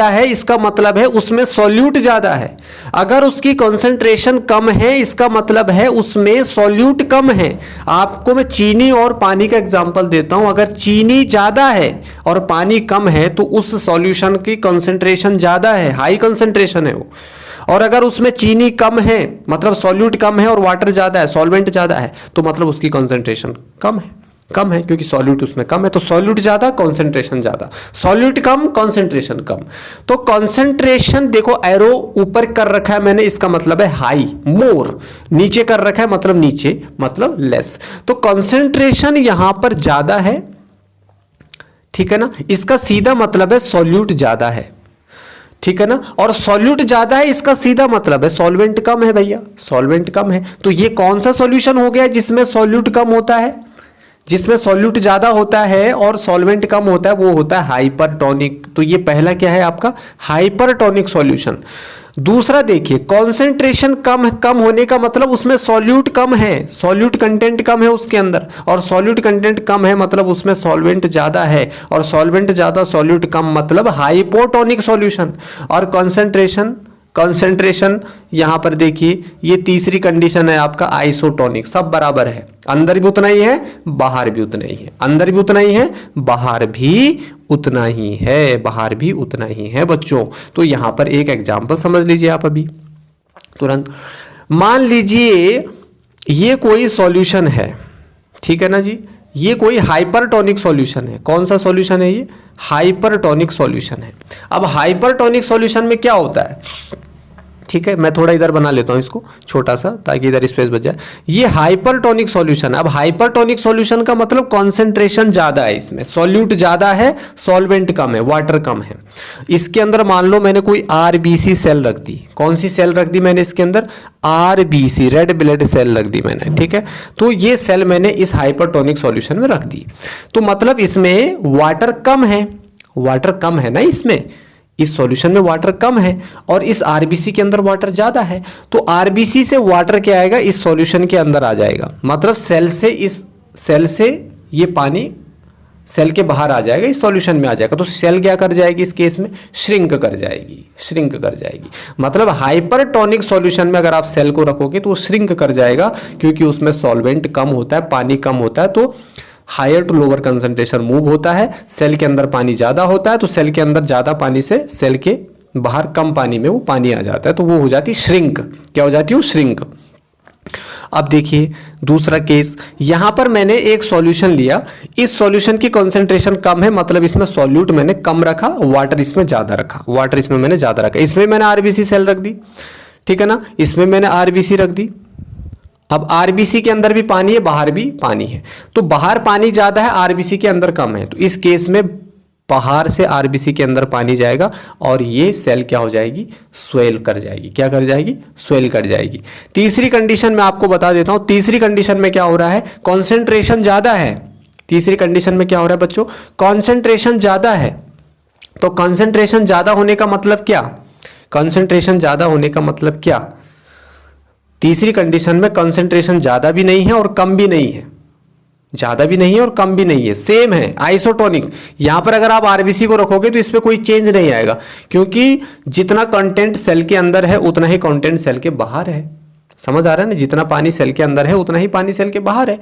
है, इसका मतलब है उसमें सॉल्यूट ज्यादा है। अगर उसकी कंसंट्रेशन कम है, इसका मतलब है उसमें सॉल्यूट कम है। आपको मैं चीनी और पानी का एग्जांपल देता हूं। अगर चीनी ज्यादा है और पानी कम है तो उस सॉल्यूशन की कंसंट्रेशन ज्यादा है, हाई कंसंट्रेशन है वो। और अगर उसमें चीनी कम है, मतलब सॉल्यूट कम है और वाटर ज्यादा है, सॉल्वेंट ज्यादा है, तो मतलब उसकी कंसंट्रेशन कम है, क्योंकि सॉल्यूट उसमें कम है। तो सॉल्यूट ज्यादा, कंसंट्रेशन ज्यादा, सॉल्यूट कम, कंसंट्रेशन कम। तो कंसंट्रेशन देखो, एरो ऊपर कर रखा है मैंने, इसका मतलब है हाई, मोर। नीचे कर रखा है मतलब नीचे, मतलब लेस। तो कंसंट्रेशन यहां पर ज्यादा है, ठीक है ना, इसका सीधा मतलब है सॉल्यूट ज्यादा है, ठीक है ना। और सॉल्यूट ज्यादा है, इसका सीधा मतलब है सॉल्वेंट कम है भैया, सॉल्वेंट कम है। तो ये कौन सा सॉल्यूशन हो गया जिसमें सॉल्यूट कम होता है? जिसमें सॉल्यूट ज्यादा होता है और सॉल्वेंट कम होता है वो होता है हाइपरटोनिक। तो ये पहला क्या है आपका? Hypertonic solution. दूसरा देखिए, कॉन्सेंट्रेशन कम होने का मतलब उसमें सॉल्यूट कम है, सॉल्यूट कंटेंट कम है उसके अंदर, और सॉल्यूट कंटेंट कम है मतलब उसमें सॉल्वेंट ज्यादा है, और सॉल्वेंट ज्यादा सॉल्यूट कम मतलब हाइपोटोनिक सॉल्यूशन। और कॉन्सेंट्रेशन यहां पर देखिए, ये तीसरी कंडीशन है आपका आइसोटोनिक। सब बराबर है, अंदर भी उतना ही है बाहर भी उतना ही है, अंदर भी उतना ही है बाहर भी उतना ही है, बाहर भी उतना ही है बच्चों। तो यहां पर एक एग्जांपल समझ लीजिए आप अभी तुरंत। मान लीजिए ये कोई सॉल्यूशन है, ठीक है ना जी, ये कोई हाइपरटोनिक सॉल्यूशन है। कौन सा सॉल्यूशन है ये? हाइपरटोनिक सॉल्यूशन है। अब हाइपरटोनिक सॉल्यूशन में क्या होता है, ठीक है, मैं थोड़ा इधर बना लेता हूं इसको छोटा सा ताकि इधर स्पेस बच जाए। ये हाइपरटोनिक सॉल्यूशन है। अब हाइपरटोनिक सॉल्यूशन का मतलब कॉन्सेंट्रेशन ज्यादा है, इसमें सॉल्यूट ज्यादा है, सॉल्वेंट कम है, वाटर कम है। इसके अंदर मान लो मैंने कोई आरबीसी सेल रख दी। कौन सी सेल रख दी मैंने इसके अंदर? आरबीसी, रेड ब्लड सेल रख दी मैंने, ठीक है। तो ये सेल मैंने इस हाइपरटोनिक सॉल्यूशन में रख दी, तो मतलब इसमें वाटर कम है, वाटर कम है ना, इसमें इस सॉल्यूशन में वाटर कम है और इस आरबीसी के अंदर वाटर ज्यादा है। तो आरबीसी से वाटर क्या आएगा? इस सॉल्यूशन के अंदर आ जाएगा, मतलब सेल से ये पानी सेल के बाहर आ जाएगा, इस सॉल्यूशन में आ जाएगा। तो सेल क्या कर जाएगी इस केस में? श्रिंक कर जाएगी, श्रिंक कर जाएगी। मतलब हाइपरटोनिक सॉल्यूशन में अगर आप सेल को रखोगे तो वो श्रिंक कर जाएगा, क्योंकि उसमें सॉल्वेंट कम होता है, पानी कम होता है, तो higher to lower concentration move होता है। सेल के अंदर पानी ज्यादा होता है, तो सेल के अंदर ज्यादा पानी से सेल के बाहर कम पानी में वो पानी आ जाता है, तो वो हो जाती है श्रिंक। क्या हो जाती है? श्रिंक। अब देखिए दूसरा केस, यहां पर मैंने एक सॉल्यूशन लिया, इस सॉल्यूशन की कंसंट्रेशन कम है, मतलब इसमें सॉल्यूट मैंने कम रखा, वाटर इसमें ज्यादा रखा, वाटर इसमें मैंने ज्यादा रखा। इसमें मैंने आरबीसी सेल रख दी, ठीक है ना, इसमें मैंने आरबीसी रख दी। अब आरबीसी के अंदर भी पानी है, बाहर भी पानी है, तो बाहर पानी ज्यादा है, आरबीसी के अंदर कम है, तो इस केस में बाहर से आरबीसी के अंदर पानी जाएगा और ये सेल क्या हो जाएगी? स्वेल कर जाएगी। क्या कर जाएगी? स्वेल कर जाएगी। तीसरी कंडीशन में आपको बता देता हूं, तीसरी कंडीशन में क्या हो रहा है? कॉन्सेंट्रेशन ज्यादा है। तीसरी कंडीशन में क्या हो रहा है बच्चों? कॉन्सेंट्रेशन ज्यादा है। तो कॉन्सेंट्रेशन ज्यादा होने का मतलब क्या? कॉन्सेंट्रेशन ज्यादा होने का मतलब क्या? तीसरी कंडीशन में कंसंट्रेशन ज्यादा भी नहीं है और कम भी नहीं है, ज्यादा भी नहीं है और कम भी नहीं है, सेम है, आइसोटोनिक। यहां पर अगर आप आरबीसी को रखोगे तो इसमें कोई चेंज नहीं आएगा, क्योंकि जितना कंटेंट सेल के अंदर है उतना ही कंटेंट सेल के बाहर है। समझ आ रहा है ना? जितना पानी सेल के अंदर है उतना ही पानी सेल के बाहर है।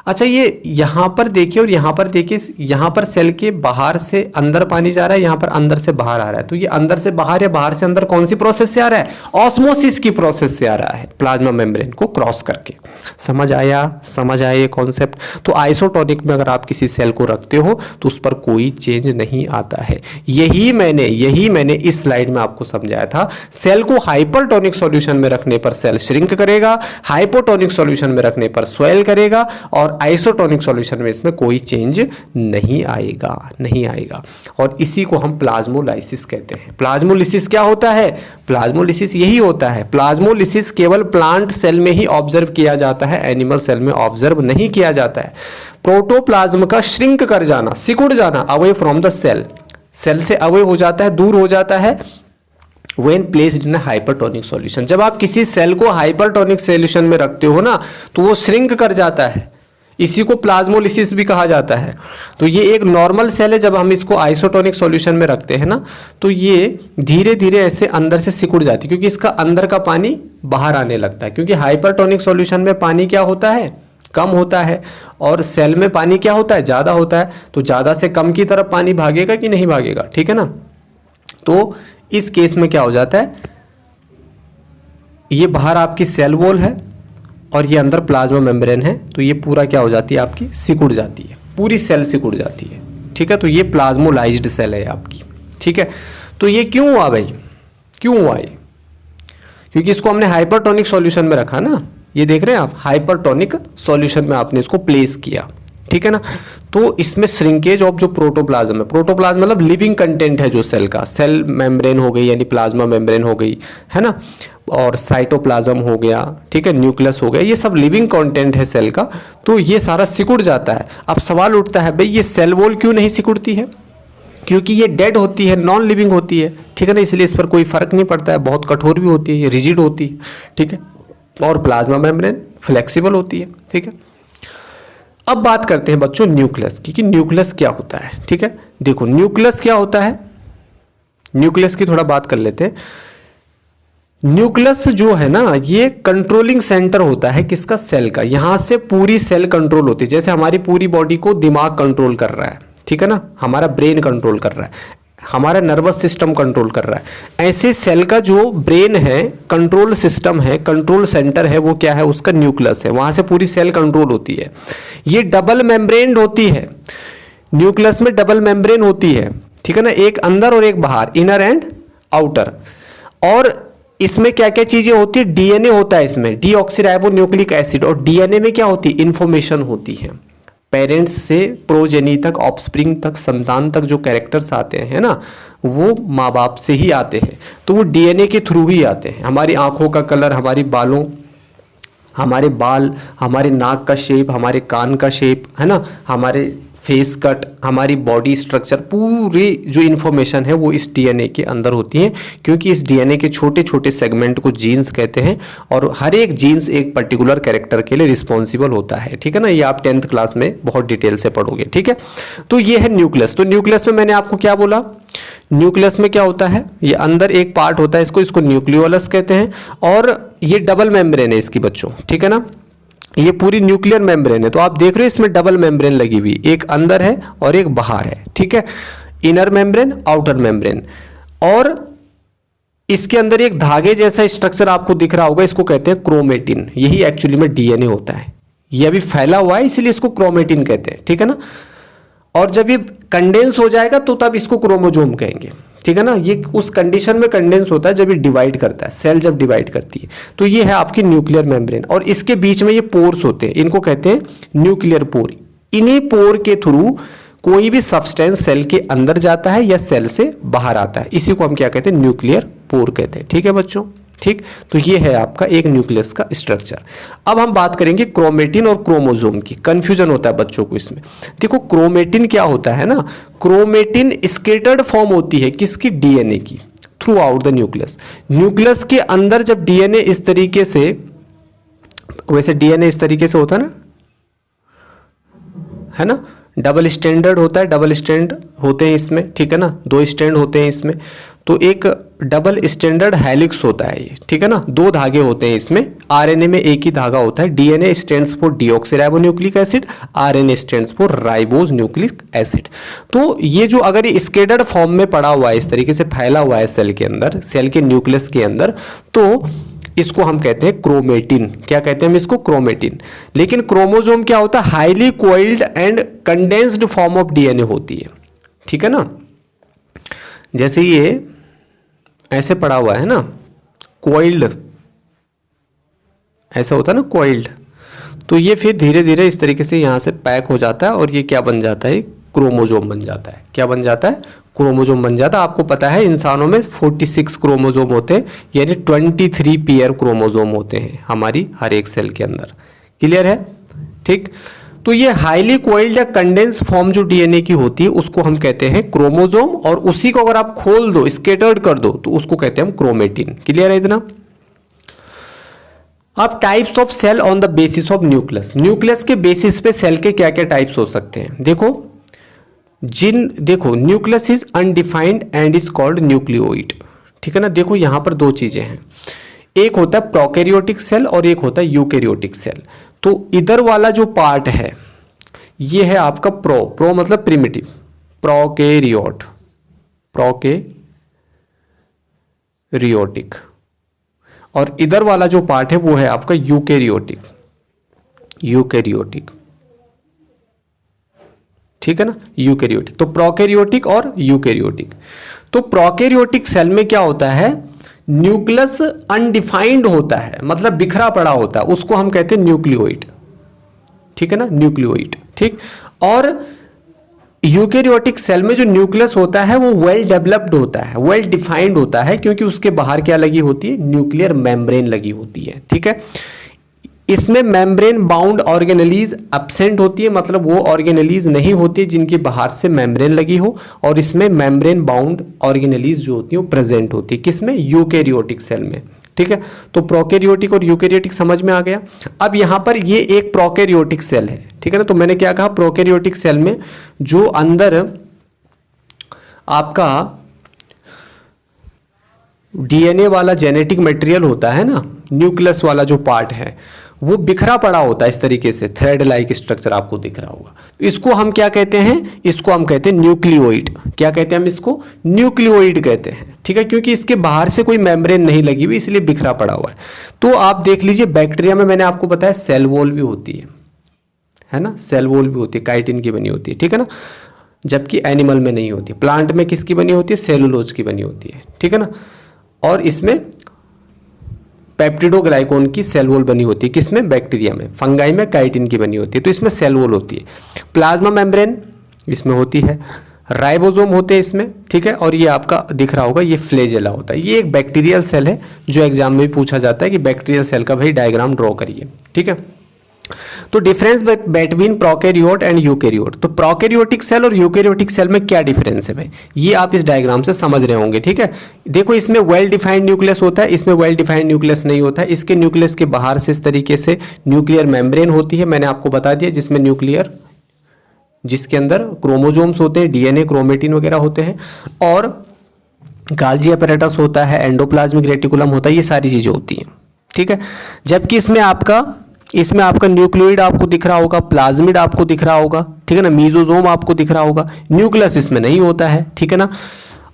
अच्छा, ये यहां पर देखिए और यहां पर देखिए, यहां पर सेल के बाहर से अंदर पानी जा रहा है, यहां पर अंदर से बाहर आ रहा है। तो ये अंदर से बाहर या बाहर से अंदर कौन सी प्रोसेस से आ रहा है? ऑस्मोसिस की प्रोसेस से आ रहा है, प्लाज्मा मेम्ब्रेन को क्रॉस करके। समझ आया? समझ आया ये कॉन्सेप्ट? तो आइसोटोनिक में अगर आप किसी सेल को रखते हो तो उस पर कोई चेंज नहीं आता है। यही मैंने इस स्लाइड में आपको समझाया था। सेल को हाइपरटोनिक सॉल्यूशन में रखने पर सेल श्रिंक करेगा, हाइपोटोनिक सॉल्यूशन में रखने पर स्वेल करेगा, और आइसोटोनिक सॉल्यूशन में इसमें कोई चेंज नहीं आएगा। और इसी को हम प्लाज्मोलाइसिस कहते हैं। प्लाज्मोलिसिस क्या होता है? प्लाज्मोलिसिस यही होता है। प्लाज्मोलिसिस केवल प्लांट सेल में ही ऑब्जर्व किया जाता है, एनिमल सेल में ऑब्जर्व नहीं किया जाता है। प्रोटोप्लाज्म का श्रिंक कर जाना, सिकुड़ जाना, away from the cell, cell से अवे हो जाता है, दूर हो जाता है, when placed in a hypertonic solution। जब आप किसी सेल को हाइपरटोनिक सॉल्यूशन में रखते हो ना तो वो श्रिंक कर जाता है, इसी को प्लाज्मोलिसिस भी कहा जाता है। तो ये एक नॉर्मल सेल है, जब हम इसको आइसोटोनिक सॉल्यूशन में रखते हैं ना तो ये धीरे धीरे ऐसे अंदर से सिकुड़ जाती है, क्योंकि इसका अंदर का पानी बाहर आने लगता है। क्योंकि हाइपरटोनिक सॉल्यूशन में पानी क्या होता है? कम होता है, और सेल में पानी क्या होता है? ज्यादा होता है। तो ज्यादा से कम की तरफ पानी भागेगा कि नहीं भागेगा? ठीक है ना। तो इस केस में क्या हो जाता है, ये बाहर आपकी सेल वॉल है और ये अंदर प्लाज्मा मेम्ब्रेन है, तो ये पूरा क्या हो जाती है आपकी? सिकुड़ जाती है, पूरी सेल सिकुड़ जाती है। ठीक है, तो ये प्लाज्मोलाइज्ड सेल है आपकी। ठीक है, तो ये क्यों हुआ भाई? क्यों हुआ ये? क्योंकि इसको हमने हाइपरटोनिक सॉल्यूशन में रखा ना, ये देख रहे हैं आप, हाइपरटोनिक सॉल्यूशन में आपने इसको प्लेस किया। ठीक है ना। तो इसमें श्रिंकेज ऑफ जो प्रोटोप्लाज्म है, प्रोटोप्लाज्म मतलब लिविंग कंटेंट है जो सेल का, सेल मेम्ब्रेन हो गई यानी प्लाज्मा मेम्ब्रेन हो गई, है ना, और साइटोप्लाज्म हो गया, ठीक है, न्यूक्लियस हो गया, ये सब लिविंग कंटेंट है सेल का, तो ये सारा सिकुड़ जाता है। अब सवाल उठता है भाई ये सेल वॉल क्यों नहीं सिकुड़ती है? क्योंकि ये डेड होती है, नॉन लिविंग होती है, ठीक है ना, इसलिए इस पर कोई फर्क नहीं पड़ता है, बहुत कठोर भी होती है, ये रिजिड होती है, ठीक है, और प्लाज्मा मेम्ब्रेन फ्लेक्सिबल होती है, ठीक है। अब बात करते हैं बच्चों न्यूक्लियस की, कि न्यूक्लियस क्या होता है, ठीक है। देखो न्यूक्लियस क्या होता है, न्यूक्लियस की थोड़ा बात कर लेते हैं। न्यूक्लियस जो है ना, ये कंट्रोलिंग सेंटर होता है किसका? सेल का। यहां से पूरी सेल कंट्रोल होती है, जैसे हमारी पूरी बॉडी को दिमाग कंट्रोल कर रहा है, ठीक है ना, हमारा ब्रेन कंट्रोल कर रहा है, हमारा नर्वस सिस्टम कंट्रोल कर रहा है, ऐसे सेल का जो ब्रेन है, कंट्रोल सिस्टम है, कंट्रोल सेंटर है, वो क्या है? उसका न्यूक्लियस है, वहां से पूरी सेल कंट्रोल होती है। ये डबल मेम्ब्रेन होती है, न्यूक्लियस में डबल मेम्ब्रेन होती है, ठीक है ना, एक अंदर और एक बाहर, इनर एंड आउटर। और इसमें क्या क्या चीजें होती है? डीएनए होता है इसमें, डीऑक्सीराइबोन्यूक्लिक एसिड, और डीएनए में क्या होती है? इंफॉर्मेशन होती है, पेरेंट्स से प्रोजेनी तक, ऑफस्प्रिंग तक, संतान तक जो कैरेक्टर्स आते हैं ना, वो माँ बाप से ही आते हैं, तो वो डीएनए के थ्रू ही आते हैं। हमारी आंखों का कलर, हमारी बालों, हमारे बाल, हमारे नाक का शेप, हमारे कान का शेप, है ना, हमारे फेस कट, हमारी बॉडी स्ट्रक्चर, पूरी जो इन्फॉर्मेशन है वो इस डीएनए के अंदर होती है, क्योंकि इस डीएनए के छोटे छोटे सेगमेंट को जीन्स कहते हैं, और हर एक जीन्स एक पर्टिकुलर कैरेक्टर के लिए रिस्पॉन्सिबल होता है, ठीक है ना, ये आप 10th क्लास में बहुत डिटेल से पढ़ोगे, ठीक है। तो ये है न्यूक्लियस। तो न्यूक्लियस में मैंने आपको क्या बोला? न्यूक्लियस में क्या होता है? ये अंदर एक पार्ट होता है, इसको न्यूक्लियोलस कहते हैं, और ये डबल मेम्ब्रेन है इसकी बच्चों, ठीक है ना, ये पूरी न्यूक्लियर मेम्ब्रेन है। तो आप देख रहे हो इसमें डबल मेम्ब्रेन लगी हुई, एक अंदर है और एक बाहर है, ठीक है, इनर मेम्ब्रेन, आउटर मेम्ब्रेन। और इसके अंदर एक धागे जैसा स्ट्रक्चर आपको दिख रहा होगा, इसको कहते हैं क्रोमेटिन। यही एक्चुअली में डीएनए होता है, ये अभी फैला हुआ है इसलिए इसको क्रोमेटिन कहते हैं, ठीक है ना। और जब ये कंडेंस हो जाएगा तो तब इसको क्रोमोजोम कहेंगे, ठीक है ना। ये उस कंडीशन में कंडेंस होता है जब ये डिवाइड करता है, सेल जब डिवाइड करती है। तो ये है आपकी न्यूक्लियर मेम्ब्रेन, और इसके बीच में ये पोर्स होते हैं, इनको कहते हैं न्यूक्लियर पोर। इन्हीं पोर के थ्रू कोई भी सब्सटेंस सेल के अंदर जाता है या सेल से बाहर आता है, इसी को हम क्या कहते हैं? न्यूक्लियर पोर कहते हैं, ठीक है बच्चों, ठीक। तो ये है आपका एक न्यूक्लियस का स्ट्रक्चर। अब हम बात करेंगे क्रोमेटिन और क्रोमोसोम की। कंफ्यूजन होता है बच्चों को इसमें। देखो क्रोमेटिन क्या होता है ना, क्रोमेटिन स्कैटर्ड फॉर्म होती है किसकी? डीएनए की, through out the nucleus. Nucleus के अंदर जब डीएनए इस तरीके से, वैसे डीएनए इस तरीके से होता है ना, डबल स्टैंडर्ड होता है, डबल स्टैंड होते हैं इसमें, ठीक है ना, 2 स्टैंड होते हैं इसमें। तो एक डबल स्टैंडर्ड हेलिक्स होता है ये, ठीक है ना, 2 धागे होते हैं इसमें। आरएनए में एक ही धागा होता है। DNA stands for deoxyribonucleic acid, RNA stands for ribose nucleic acid. तो ये जो अगर ये स्कैटर्ड फॉर्म में पड़ा हुआ है, इस तरीके से फैला हुआ है सेल के अंदर, सेल के न्यूक्लियस के अंदर, तो इसको हम कहते हैं क्रोमेटिन। क्या कहते हैं हम इसको? क्रोमेटिन। लेकिन क्रोमोसोम क्या होता है? Highly coiled and condensed form of DNA होती है, ठीक है ना। जैसे ये ऐसे पड़ा हुआ है ना, कोइल्ड ऐसा होता है ना, कोइल्ड, तो ये फिर धीरे धीरे इस तरीके से यहाँ से पैक हो जाता है, और ये क्या बन जाता है? क्रोमोसोम बन जाता है। क्या बन जाता है? क्रोमोसोम बन जाता है। आपको पता है इंसानों में 46 क्रोमोसोम होते हैं, यानी 23 पेयर क्रोमोसोम होते हैं हमारी हर एक सेल के अंदर। क्लियर है? ठीक। तो ये हाईली कोइल्ड या कंडेंस फॉर्म जो डीएनए की होती है उसको हम कहते हैं क्रोमोसोम, और उसी को अगर आप खोल दो, स्कैटर्ड कर दो, तो उसको कहते हैं हम क्रोमेटिन। क्लियर है इतना? अब types of cell on the basis of nucleus. Nucleus के बेसिस पे सेल के क्या क्या टाइप्स हो सकते हैं? देखो nucleus is undefined and is called nucleoid, ठीक है ना। देखो यहां पर 2 चीजें हैं, एक होता है प्रोकैरियोटिक सेल और एक होता है यूकैरियोटिक सेल। तो इधर वाला जो पार्ट है ये है आपका प्रो मतलब प्रिमिटिव, प्रोकैरियोटिक, और इधर वाला जो पार्ट है वो है आपका यूकैरियोटिक, ठीक है ना, यूकैरियोटिक। तो प्रोकैरियोटिक और यूकैरियोटिक। तो प्रोकैरियोटिक सेल में क्या होता है? न्यूक्लियस अनडिफाइंड होता है, मतलब बिखरा पड़ा होता है, उसको हम कहते हैं न्यूक्लियोइड, ठीक है ना, न्यूक्लियोइड, ठीक। और यूकेरियोटिक सेल में जो न्यूक्लियस होता है वो वेल डेवलप्ड होता है, वेल डिफाइंड होता है, क्योंकि उसके बाहर क्या लगी होती है, न्यूक्लियर मेम्ब्रेन लगी होती है। ठीक है, इसमें मेम्ब्रेन बाउंड ऑर्गेनेलीज एब्सेंट होती है, मतलब वो ऑर्गेनेलीज नहीं होती जिनके बाहर से मेम्ब्रेन लगी हो, और इसमें मेम्ब्रेन बाउंड ऑर्गेनेलीज जो होती है वो प्रेजेंट होती है। किसमें, यूकेरियोटिक सेल में। ठीक है, तो प्रोकैरियोटिक और यूकेरियोटिक समझ में आ गया। अब यहाँ पर ये एक प्रोकैरियोटिक सेल है। ठीक है ना, तो मैंने क्या कहा, प्रोकैरियोटिक सेल में जो अंदर आपका डीएनए वाला जेनेटिक मटेरियल होता है ना, न्यूक्लियस वाला जो पार्ट है वो बिखरा पड़ा होता है, इस तरीके से थ्रेड लाइक स्ट्रक्चर आपको दिख रहा होगा। इसको हम क्या कहते हैं, इसको हम कहते हैं न्यूक्लियोइड। क्या कहते हैं हम इसको, न्यूक्लियोइड कहते हैं। ठीक है, क्योंकि इसके बाहर से कोई मेम्ब्रेन नहीं लगी हुई, इसलिए बिखरा पड़ा हुआ है। तो आप देख लीजिए, बैक्टीरिया में मैंने आपको बताया सेल वॉल भी होती है ना, सेल वॉल भी होती है, काइटिन की बनी होती है। ठीक है ना, जबकि एनिमल में नहीं होती। प्लांट में किसकी बनी होती है, सेलुलोज की बनी होती है। ठीक है ना, और इसमें पेप्टिडोग्लाइकोन की सेल वॉल बनी होती है। किसमें, बैक्टीरिया में। फंगाई में काइटिन की बनी होती है, तो इसमें सेल वॉल होती है। प्लाज्मा मेम्ब्रेन इसमें होती है, राइबोसोम होते हैं इसमें। ठीक है, और ये आपका दिख रहा होगा, ये फ्लैजेला होता है। ये एक बैक्टीरियल सेल है, जो एग्जाम में भी पूछा जाता है कि बैक्टीरियल सेल का भाई डायग्राम ड्रॉ करिए। ठीक है, तो difference between prokaryote and eukaryote. तो प्रोकैरियोटिक सेल और यूकेरियोटिक सेल में क्या डिफरेंस है भाई, ये आप इस डायग्राम से समझ रहे होंगे। ठीक है, देखो इसमें वेल डिफाइंड न्यूक्लियस होता है, इसमें वेल डिफाइंड न्यूक्लियस नहीं होता है। इसके न्यूक्लियस के बाहर से इस तरीके से न्यूक्लियर मेम्ब्रेन होती है, मैंने आपको बता दिया, जिसमें न्यूक्लियर, जिसके अंदर क्रोमोजोम्स होते हैं, डीएनए, क्रोमेटिन वगैरह होते हैं, और गाल्जी अपैरेटस होता है, एंडोप्लाज्मिक रेटिकुलम होता है, ये सारी चीजें होती हैं। ठीक है, जबकि इसमें आपका न्यूक्लियोइड आपको दिख रहा होगा, प्लाज्मिड आपको दिख रहा होगा। ठीक है ना, मीजोजोम आपको दिख रहा होगा, न्यूक्लियस इसमें नहीं होता है। ठीक है ना,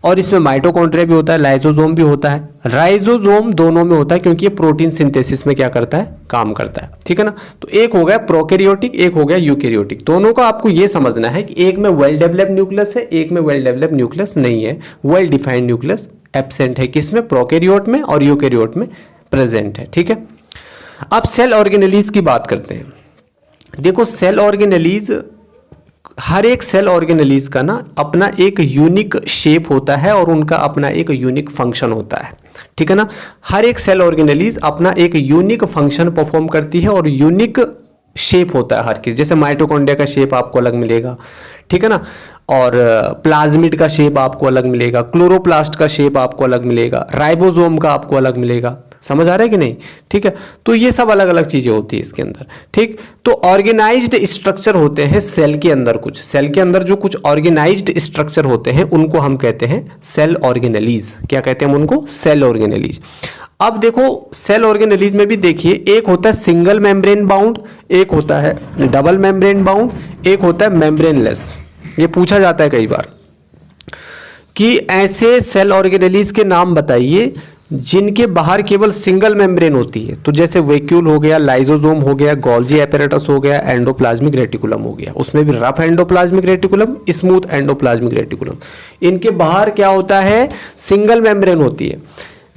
और इसमें माइटोकॉन्ड्रिया भी होता है, लाइसोसोम भी होता है, राइजोसोम दोनों में होता है, क्योंकि ये प्रोटीन सिंथेसिस में क्या करता है, काम करता है। ठीक है ना, तो एक हो गया प्रोकैरियोटिक, एक हो गया यूकेरियोटिक। दोनों का आपको ये समझना है कि एक में वेल डेवलप्ड न्यूक्लियस है, एक में वेल डेवलप्ड न्यूक्लियस नहीं है, वेल डिफाइंड न्यूक्लियस एब्सेंट है। किसमें, प्रोकैरियोट में, और यूकेरियोट में प्रेजेंट है। ठीक है, अब सेल ऑर्गेनेलीज की बात करते हैं। देखो सेल ऑर्गेनेलीज, हर एक सेल ऑर्गेनेलीज का ना अपना एक यूनिक शेप होता है, और उनका अपना एक यूनिक फंक्शन होता है। ठीक है ना, हर एक सेल ऑर्गेनेलीज अपना एक यूनिक फंक्शन परफॉर्म करती है, और यूनिक शेप होता है हर किसी। जैसे माइटोकॉन्ड्रिया का शेप आपको अलग मिलेगा, ठीक है ना, और प्लाज्मिड का शेप आपको अलग मिलेगा, क्लोरोप्लास्ट का शेप आपको अलग मिलेगा, राइबोसोम का आपको अलग मिलेगा। समझ आ रहा है कि नहीं। ठीक है, तो ये सब अलग अलग चीजें होती है इसके अंदर। ठीक, तो ऑर्गेनाइज्ड स्ट्रक्चर होते हैं सेल के अंदर, कुछ सेल के अंदर जो कुछ ऑर्गेनाइज्ड स्ट्रक्चर होते हैं उनको हम कहते हैं सेल ऑर्गेनेलीज। क्या कहते हैं हम उनको, सेल ऑर्गेनेलीज। अब देखो सेल ऑर्गेनेलीज में भी देखिए, एक होता है सिंगल मेम्ब्रेन बाउंड, एक होता है डबल मेम्ब्रेन बाउंड, एक होता है मेम्ब्रेनलेस। ये पूछा जाता है कई बार कि ऐसे सेल ऑर्गेनेलीज के नाम बताइए जिनके बाहर केवल सिंगल मेम्ब्रेन होती है। तो जैसे वैक्यूल हो गया, लाइसोसोम हो गया, गोल्जी अपैरेटस हो गया, एंडोप्लाज्मिक रेटिकुलम हो गया। उसमें भी rough endoplasmic reticulum, smooth endoplasmic reticulum. इनके बाहर क्या होता है, सिंगल मेम्ब्रेन होती है।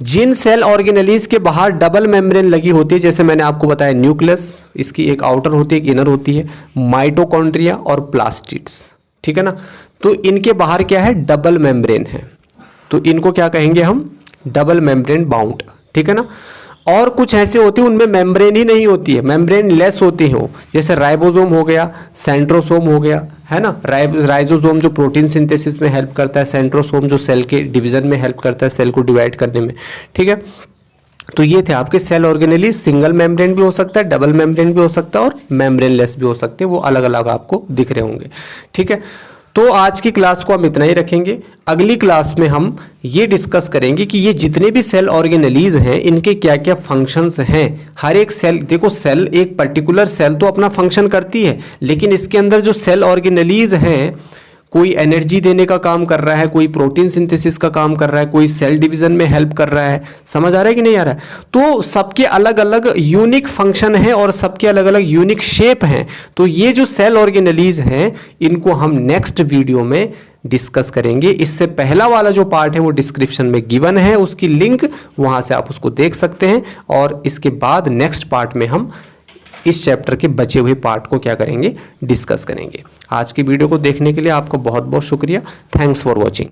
जिन सेल ऑर्गेनेलीज के बाहर डबल मेम्ब्रेन लगी होती है, जैसे मैंने आपको बताया न्यूक्लियस, इसकी एक आउटर होती है, एक इनर होती है, माइटोकॉन्ड्रिया और प्लास्टिड्स। ठीक है ना, तो इनके बाहर क्या है, डबल मेम्ब्रेन है, तो इनको क्या कहेंगे हम, डबल मेम्ब्रेन बाउंड। ठीक है ना, और कुछ ऐसे होते हैं उनमें मेम्ब्रेन ही नहीं होती है, मेम्ब्रेन लेस होती है वो, जैसे राइबोसोम हो गया, सेंट्रोसोम हो गया, है ना। राइबोसोम जो प्रोटीन सिंथेसिस में हेल्प करता है, सेंट्रोसोम जो सेल के डिवीजन में हेल्प करता है, सेल को डिवाइड करने में। ठीक है, तो ये थे आपके सेल ऑर्गेनेलीज। सिंगल मेम्ब्रेन भी हो सकता है, डबल मेम्ब्रेन भी हो सकता है, और मेम्ब्रेन लेस भी हो सकते हैं, वो अलग अलग आपको दिख रहे होंगे। ठीक है, तो आज की क्लास को हम इतना ही रखेंगे। अगली क्लास में हम ये डिस्कस करेंगे कि ये जितने भी सेल ऑर्गेनेलीज हैं इनके क्या क्या फंक्शंस हैं। हर एक सेल, देखो सेल, एक पर्टिकुलर सेल तो अपना फंक्शन करती है, लेकिन इसके अंदर जो सेल ऑर्गेनेलीज हैं, कोई एनर्जी देने का काम कर रहा है, कोई प्रोटीन सिंथेसिस का काम कर रहा है, कोई सेल डिवीजन में हेल्प कर रहा है। समझ आ रहा है कि नहीं आ रहा है। तो सबके अलग अलग यूनिक फंक्शन है और सबके अलग अलग यूनिक शेप हैं। तो ये जो सेल ऑर्गेनेलीज हैं इनको हम नेक्स्ट वीडियो में डिस्कस करेंगे। इससे पहला वाला जो पार्ट है वो डिस्क्रिप्शन में गिवन है, उसकी लिंक वहां से आप उसको देख सकते हैं। और इसके बाद नेक्स्ट पार्ट में हम इस चैप्टर के बचे हुए पार्ट को क्या करेंगे, डिस्कस करेंगे। आज की वीडियो को देखने के लिए आपका बहुत बहुत शुक्रिया। Thanks for watching.